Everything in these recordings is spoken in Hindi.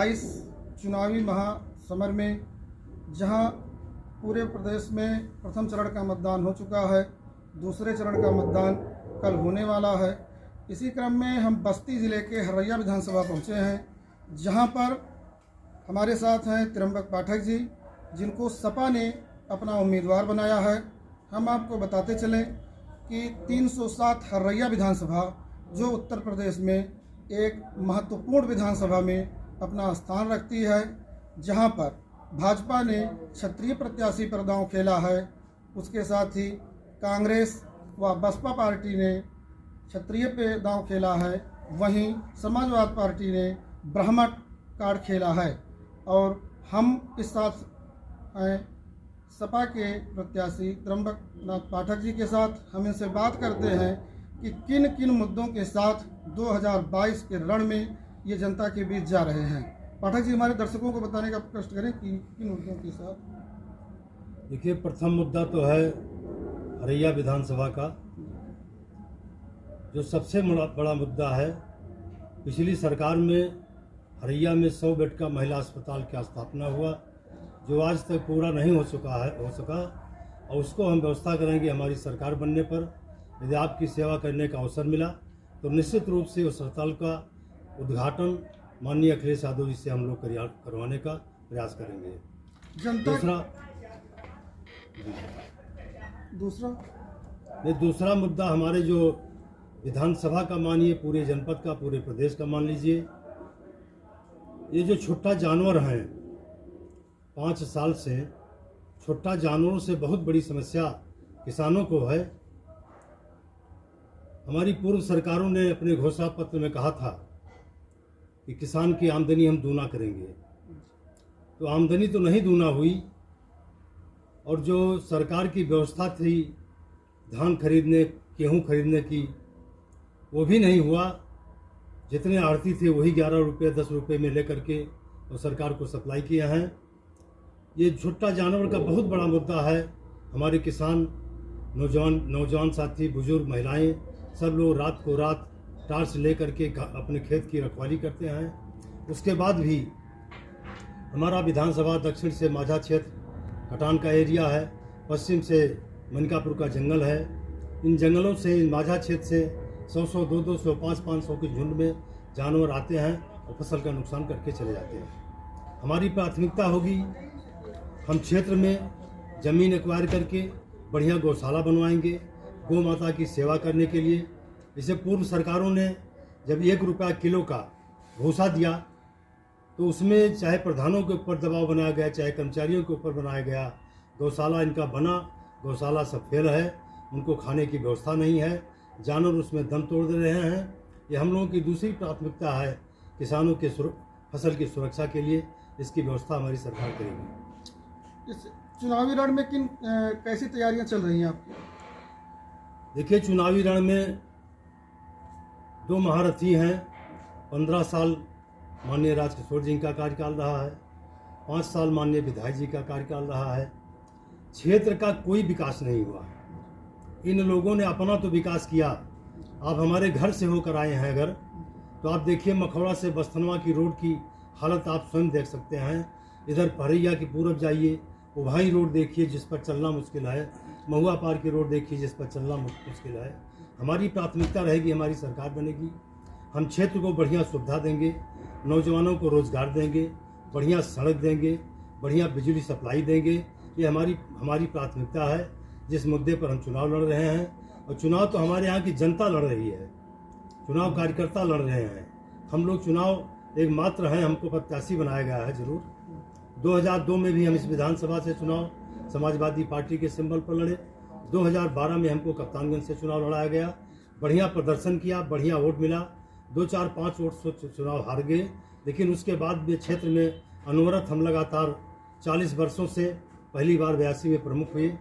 2022 चुनावी महासमर में जहां पूरे प्रदेश में प्रथम चरण का मतदान हो चुका है, दूसरे चरण का मतदान कल होने वाला है। इसी क्रम में हम बस्ती ज़िले के हरैया विधानसभा पहुंचे हैं, जहां पर हमारे साथ हैं त्र्यंबक पाठक जी, जिनको सपा ने अपना उम्मीदवार बनाया है। हम आपको बताते चलें कि 307 हरैया विधानसभा जो उत्तर प्रदेश में एक महत्वपूर्ण विधानसभा में अपना स्थान रखती है, जहां पर भाजपा ने क्षत्रिय प्रत्याशी पर दांव खेला है, उसके साथ ही कांग्रेस व बसपा पार्टी ने क्षत्रिय पे दांव खेला है, वहीं समाजवाद पार्टी ने ब्राह्मण कार्ड खेला है। और हम इस साथ हैं सपा के प्रत्याशी त्र्यंबक नाथ पाठक जी के साथ। हम इनसे बात करते हैं कि किन किन मुद्दों के साथ 2022 के रण में ये जनता के बीच जा रहे हैं। पाठक जी, हमारे दर्शकों को बताने का कष्ट करें कि किन मुद्दों के साथ। देखिए, प्रथम मुद्दा तो है हरैया विधानसभा का, जो सबसे बड़ा मुद्दा है। पिछली सरकार में हरैया में 100 बेड का महिला अस्पताल की स्थापना हुआ, जो आज तक पूरा नहीं हो सका और उसको हम व्यवस्था करेंगे। हमारी सरकार बनने पर यदि आपकी सेवा करने का अवसर मिला तो निश्चित रूप से उस अस्पताल का उद्घाटन माननीय अखिलेश यादव जी से हम लोग करवाने का प्रयास करेंगे। दूसरा मुद्दा हमारे जो विधानसभा का मानिए, पूरे जनपद का, पूरे प्रदेश का मान लीजिए, ये जो छुट्टा जानवर हैं, 5 साल से छुट्टा जानवरों से बहुत बड़ी समस्या किसानों को है। हमारी पूर्व सरकारों ने अपने घोषणा पत्र में कहा था कि किसान की आमदनी हम दूना करेंगे, तो आमदनी तो नहीं दूना हुई, और जो सरकार की व्यवस्था थी धान खरीदने, गेहूँ खरीदने की, वो भी नहीं हुआ। जितने आढ़ती थे वही 11 रुपये 10 रुपये में लेकर के और सरकार को सप्लाई किए हैं। ये छुट्टा जानवर का बहुत बड़ा मुद्दा है। हमारे किसान, नौजवान साथी, बुजुर्ग, महिलाएं, सब लोग रात को रात टार्च लेकर के अपने खेत की रखवाली करते हैं। उसके बाद भी हमारा विधानसभा दक्षिण से माझा क्षेत्र, कटान का एरिया है, पश्चिम से मनकापुर का जंगल है। इन जंगलों से, इन माझा क्षेत्र से 100-100, 200-200, 500-500 के झुंड में जानवर आते हैं और फसल का नुकसान करके चले जाते हैं। हमारी प्राथमिकता होगी, हम क्षेत्र में ज़मीन एक्वायर करके बढ़िया गौशाला बनवाएंगे, गौ माता की सेवा करने के लिए। इसे पूर्व सरकारों ने जब 1 रुपया किलो का भूसा दिया तो उसमें चाहे प्रधानों के ऊपर दबाव बनाया गया, चाहे कर्मचारियों के ऊपर बनाया गया। गौशाला इनका बना, गौशाला सब फेल है, उनको खाने की व्यवस्था नहीं है, जानवर उसमें दम तोड़ दे रहे हैं। ये हम लोगों की दूसरी प्राथमिकता है, किसानों के फसल की सुरक्षा के लिए इसकी व्यवस्था हमारी सरकार करेगी। इस चुनावी रण में कैसी तैयारियां चल रही हैं आपकी? देखिए, चुनावी रण में 2 महारथी हैं। 15 साल माननीय राजकिशोर जी का कार्यकाल रहा है, 5 साल माननीय विधायक जी का कार्यकाल रहा है। क्षेत्र का कोई विकास नहीं हुआ। इन लोगों ने अपना तो विकास किया। आप हमारे घर से होकर आए हैं अगर, तो आप देखिए मखौड़ा से बस्तनवा की रोड की हालत आप स्वयं देख सकते हैं। इधर पहरैया की पूरब जाइए, उभाई रोड देखिए जिस पर चलना मुश्किल है, महुआ पार की रोड देखिए जिस पर चलना मुश्किल है। हमारी प्राथमिकता रहेगी, हमारी सरकार बनेगी, हम क्षेत्र को बढ़िया सुविधा देंगे, नौजवानों को रोज़गार देंगे, बढ़िया सड़क देंगे, बढ़िया बिजली सप्लाई देंगे। ये हमारी प्राथमिकता है, जिस मुद्दे पर हम चुनाव लड़ रहे हैं। और चुनाव तो हमारे यहाँ की जनता लड़ रही है, चुनाव कार्यकर्ता लड़ रहे हैं। हम लोग चुनाव एक मात्र हैं, हमको प्रत्याशी बनाया गया है जरूर। 2002 में भी हम इस विधानसभा से चुनाव समाजवादी पार्टी के सिंबल पर लड़े। 2012 में हमको कप्तानगंज से चुनाव लड़ाया गया, बढ़िया प्रदर्शन किया, बढ़िया वोट मिला। 2, 4, 5 वोट से चुनाव हार गए, लेकिन उसके बाद भी क्षेत्र में अनवरत हम लगातार 40 वर्षों से पहली बार 82 में प्रमुख हुए।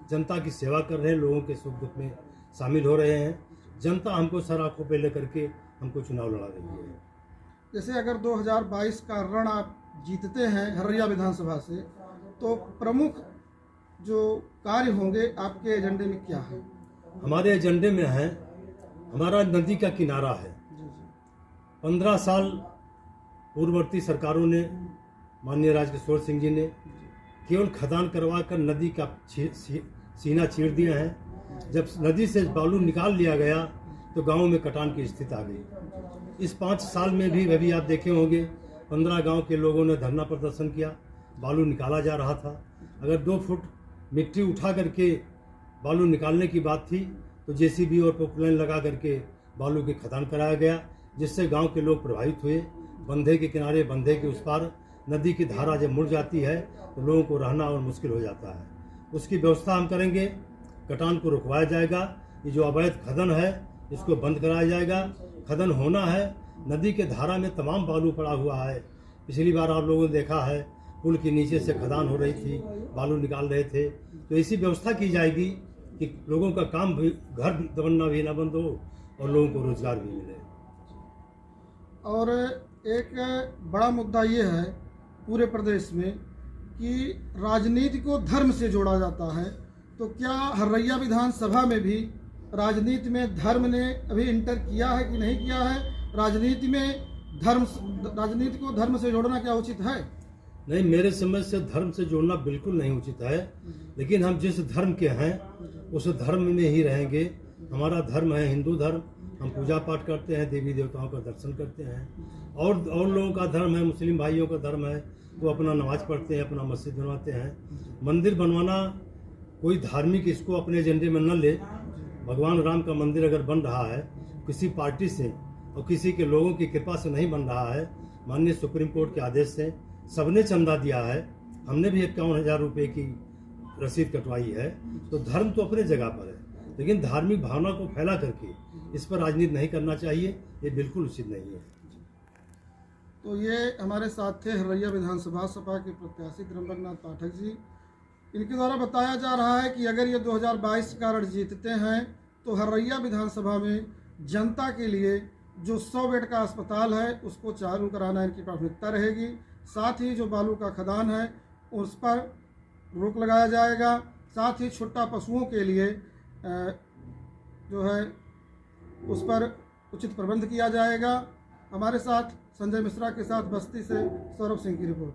जनता की सेवा कर रहे हैं, लोगों के सुख दुख में शामिल हो रहे हैं। जनता हमको सर आंखों पे लेकर के हमको चुनाव लड़ा रही है। जैसे अगर 2022 का रण आप जीतते हैं हरैया विधानसभा से, तो प्रमुख जो कार्य होंगे आपके एजेंडे में क्या है? हमारे एजेंडे में है, हमारा नदी का किनारा है। 15 साल पूर्ववर्ती सरकारों ने, माननीय राजकिशोर सिंह जी ने केवल खदान करवा कर नदी का सीना चीर दिया है। जब नदी से बालू निकाल लिया गया तो गाँव में कटान की स्थिति आ गई। इस 5 साल में भी अभी आप देखे होंगे 15 गांव के लोगों ने धरना प्रदर्शन किया, बालू निकाला जा रहा था। अगर 2 फुट मिट्टी उठा करके बालू निकालने की बात थी तो जेसीबी और पोकलाइन लगा करके बालू की खदान कराया गया, जिससे गांव के लोग प्रभावित हुए। बंधे के किनारे, बंधे के उस पार नदी की धारा जब मुड़ जाती है तो लोगों को रहना और मुश्किल हो जाता है। उसकी व्यवस्था हम करेंगे, कटान को रुकवाया जाएगा। ये जो अवैध खदन है इसको बंद कराया जाएगा। खदन होना है, नदी के धारा में तमाम बालू पड़ा हुआ है। पिछली बार आप लोगों ने देखा है पुल के नीचे से खदान हो रही थी, बालू निकाल रहे थे। तो ऐसी व्यवस्था की जाएगी कि लोगों का काम भी, घर बनना भी ना बंद हो और लोगों को रोजगार भी मिले। और एक बड़ा मुद्दा ये है पूरे प्रदेश में कि राजनीति को धर्म से जोड़ा जाता है। तो क्या हर्रैया विधानसभा में भी राजनीति में धर्म ने अभी इंटर किया है कि नहीं किया है? राजनीति को धर्म से जोड़ना क्या उचित है? नहीं, मेरे समझ से धर्म से जोड़ना बिल्कुल नहीं उचित है। लेकिन हम जिस धर्म के हैं उस धर्म में ही रहेंगे। हमारा धर्म है हिंदू धर्म, हम पूजा पाठ करते हैं, देवी देवताओं का दर्शन करते हैं। और लोगों का धर्म है, मुस्लिम भाइयों का धर्म है, वो अपना नमाज पढ़ते हैं, अपना मस्जिद बनवाते हैं। मंदिर बनवाना कोई धार्मिक इसको अपने एजेंडे में न ले। भगवान राम का मंदिर अगर बन रहा है किसी पार्टी से और किसी के लोगों की कृपा से नहीं बन रहा है, माननीय सुप्रीम कोर्ट के आदेश से सबने चंदा दिया है, हमने भी 51,000 रुपये की रसीद कटवाई है। तो धर्म तो अपने जगह पर है, लेकिन धार्मिक भावना को फैला करके इस पर राजनीति नहीं करना चाहिए, ये बिल्कुल उचित नहीं है। तो ये हमारे साथ थे हर्रैया विधानसभा सपा के प्रत्याशी त्र्यंबकनाथ पाठक जी। इनके द्वारा बताया जा रहा है कि अगर ये 2022 का रण जीतते हैं तो हर्रैया विधानसभा में जनता के लिए जो 100 बेड का अस्पताल है उसको चालू कराना इनकी प्राथमिकता रहेगी। साथ ही जो बालू का खदान है उस पर रोक लगाया जाएगा। साथ ही छुट्टा पशुओं के लिए जो है उस पर उचित प्रबंध किया जाएगा। हमारे साथ संजय मिश्रा के साथ बस्ती से सौरभ सिंह की रिपोर्ट।